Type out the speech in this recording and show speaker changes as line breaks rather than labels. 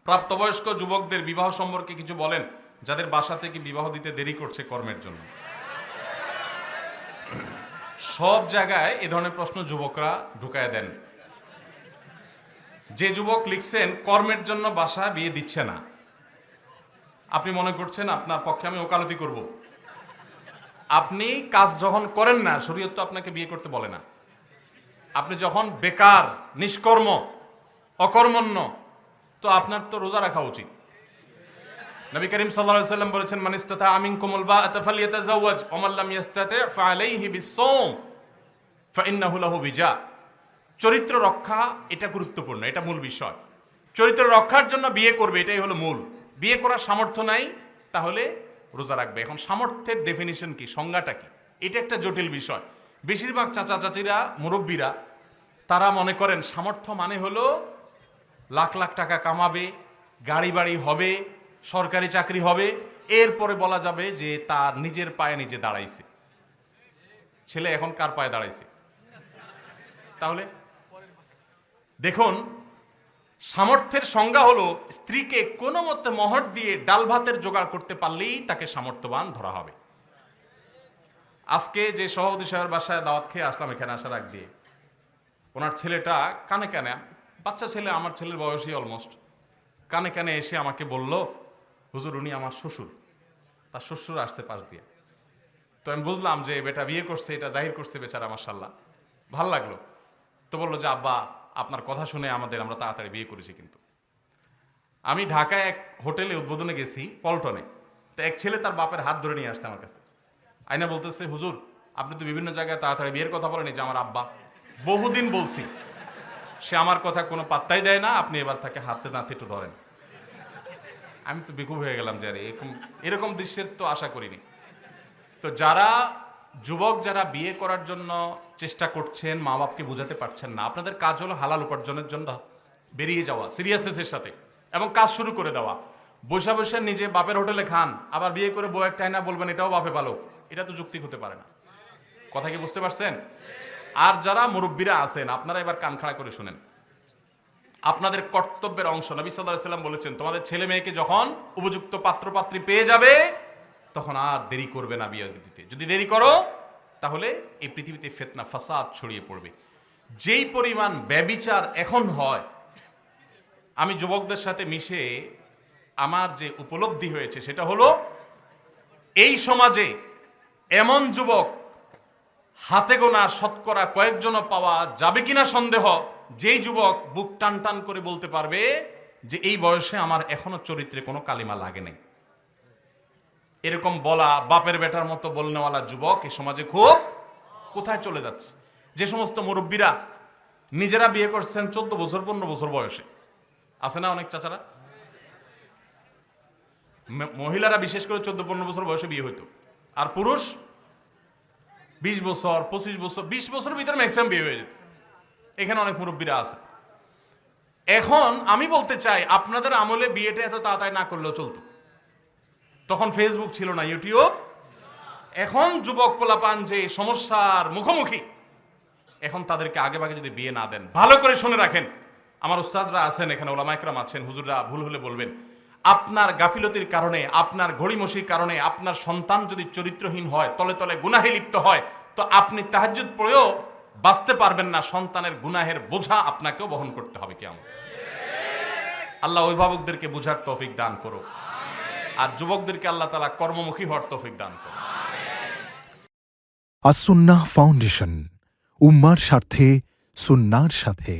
প্রাপ্তবয়স্ক যুবকদের বিবাহ সম্পর্কে কিছু বলেন, যাদের বাসা থেকে বিবাহ দিতে দেরি করছে কর্মের জন্য। সব জায়গায় এ ধরনের প্রশ্ন যুবকরা ঢুকায় দেন। যে যুবক লিখছেন কর্মের জন্য বাসা বিয়ে দিচ্ছে না, আপনি মনে করছেন আপনার পক্ষে আমি ওকালতি করব। আপনি কাজ যখন করেন না, শরীয়ত তো আপনাকে বিয়ে করতে বলে না। আপনি যখন বেকার, নিষ্কর্ম, অকর্মণ্য, তো আপনার তো রোজা রাখা উচিত। নবী করিম সাল্লাল্লাহু আলাইহি ওয়াসাল্লাম বলেছেন, মান ইসতাতা মিনকুমুল বাআতা ফালইয়াতাযাওয়াজ ওয়া মান লাম ইসতাতি ফাআলাইহি বিস-সাওম ফাইন্নাহু লাহু বিজা। চরিত্র রক্ষা এটা গুরুত্বপূর্ণ, এটা মূল বিষয়। চরিত্র রক্ষার জন্য বিয়ে করবে, এটাই হলো মূল। বিয়ে করার সামর্থ্য নাই, তাহলে রোজা রাখবে। এখন সামর্থ্যের ডেফিনিশন কি, সংজ্ঞাটা কি, এটা একটা জটিল বিষয়। বেশিরভাগ চাচা চাচিরা, মুরব্বীরা, তারা মনে করেন সামর্থ্য মানে হলো লাখ লাখ টাকা কামাবে, গাড়ি বাড়ি হবে, সরকারি চাকরি হবে, এরপরে বলা যাবে যে তার নিজের পায়ে নিজে দাঁড়াইছে। ছেলে এখন কার পায়ে দাঁড়াইছে? তাহলে দেখুন, সামর্থ্যের সংজ্ঞা হলো স্ত্রীকে কোনো মতে মহর দিয়ে ডাল ভাতের জোগাড় করতে পারলেই তাকে সামর্থ্যবান ধরা হবে। আজকে যে সভাপতি সাহেবের বাসায় দাওয়াত খেয়ে আসলাম, এখানে আসার আগ দিয়ে ওনার ছেলেটা কানে কানে, বাচ্চা ছেলে, আমার ছেলের বয়সী অলমোস্ট, কানে কানে এসে আমাকে বলল, হুজুর উনি আমার শ্বশুর, তার শ্বশুর আসছে পাশ দিয়ে। তো আমি বুঝলাম যে বেটা বিয়ে করছে, এটা জাহির করছে বেচারা, মাশাআল্লাহ, ভাল লাগলো। তো বললো যে আব্বা আপনার কথা শুনে আমরা তাড়াতাড়ি বিয়ে করেছি। কিন্তু আমি ঢাকায় এক হোটেলে উদ্বোধনে গেছি, পল্টনে। তো এক ছেলে তার বাপের হাত ধরে নিয়ে আসছে আমার কাছে, আইনা বলতেছে, হুজুর আপনি তো বিভিন্ন জায়গায় তাড়াতাড়ি বিয়ের কথা বলেন, যে আমার আব্বা বহুদিন বলছি, সে আমার কথা কোনো পাত্তাই দেয় না, আপনি এবার তাকে হাতে নাতে একটু ধরেন। আমি তো বেকুব হয়ে গেলাম যে আরে এরকম দৃশ্যের তো আশা করিনি। তো যারা যুবক, যারা বিয়ে করার জন্য চেষ্টা করছেন, মা বাপকে বোঝাতে পারছেন না, আপনাদের কাজ হলো হালাল উপার্জনের জন্য বেরিয়ে যাওয়া সিরিয়াসনেসের সাথে, এবং কাজ শুরু করে দেওয়া। বসে বসে নিজে বাপের হোটেলে খান, আবার বিয়ে করে বউ একটা না বলবেন এটাও বাপে ভালো, এটা তো যুক্তি হতে পারে না। কথা কি বুঝতে পারছেন? আর যারা মুরব্বীরা আছেন, আপনারা এবার কান খাড়া করে শুনেন। আপনাদের কর্তব্যের অংশ, নবী সাল্লাল্লাহু আলাইহি ওয়াসাল্লাম বলেছেন, তোমাদের ছেলে মেয়েকে যখন উপযুক্ত পাত্রপাত্রী পেয়ে যাবে, তখন আর দেরি করবে না বিয়ে দিতে। যদি দেরি করো, তাহলে এই পৃথিবীতে ফিতনা ফাসাদ ছড়িয়ে পড়বে। যেই পরিমাণ ব্যভিচার এখন হয়, আমি যুবকদের সাথে মিশে আমার যে উপলব্ধি হয়েছে সেটা হলো, এই সমাজে এমন যুবক হাতে গোনা শতকরা কয়েকজন পাওয়া যাবে কিনা সন্দেহ, যেই যুবক বুক টান টান করে বলতে পারবে যে এই বয়সে আমার এখনো চরিত্রে কোনো কালিমা লাগে নাই। এরকম বলা, বাপের বেটার মতো বলনেওয়ালা যুবক এই সমাজে খুব কোথায় চলে যাচ্ছে। যে সমস্ত মুরব্বীরা নিজেরা বিয়ে করছেন 14 বছর 15 বছর বয়সে, আছে না অনেক চাচারা? মহিলারা বিশেষ করে 14-15 বছর বয়সে বিয়ে হইতো, আর পুরুষ 20 বছর 25 বছর 20 বছরের ভিতরে ম্যাক্সিমাম বিয়ে হয়ে যেত। এখানে অনেক মুরব্বীরা আছে। এখন আমি বলতে চাই, আপনাদের আমলে বিয়েটা এত তাড়াতাড়ি না করলেও চলতো। তখন ফেসবুক ছিল না, ইউটিউব। এখন যুবক পোলাপান যে সমস্যার মুখোমুখি, এখন তাদেরকে আগে ভাগে যদি বিয়ে না দেন, ভালো করে শুনে রাখেন, আমার উস্তাদরা আছেন এখানে, ওলামা ইকরাম আছেন, হুজুররা ভুল হলে বলবেন, আপনার গাফিলতির কারণে, আপনার ঘড়িমসির কারণে আপনার সন্তান যদি চরিত্রহীন হয়, তলে তলে গুনাহে লিপ্ত হয়, তো আপনি তাহাজ্জুদ পড়েও বাঁচতে পারবেন না। সন্তানের গুনাহের বোঝা আপনাকেও বহন করতে হবে কিয়ামত। আল্লাহ অভিভাবকদেরকে বুঝার তৌফিক দান করো, আর যুবকদেরকে আল্লাহ তাআলা কর্মমুখী হওয়ার তৌফিক দান করো।
আস-সুন্নাহ ফাউন্ডেশন, উম্মার স্বার্থে সুন্নাহর সাথে।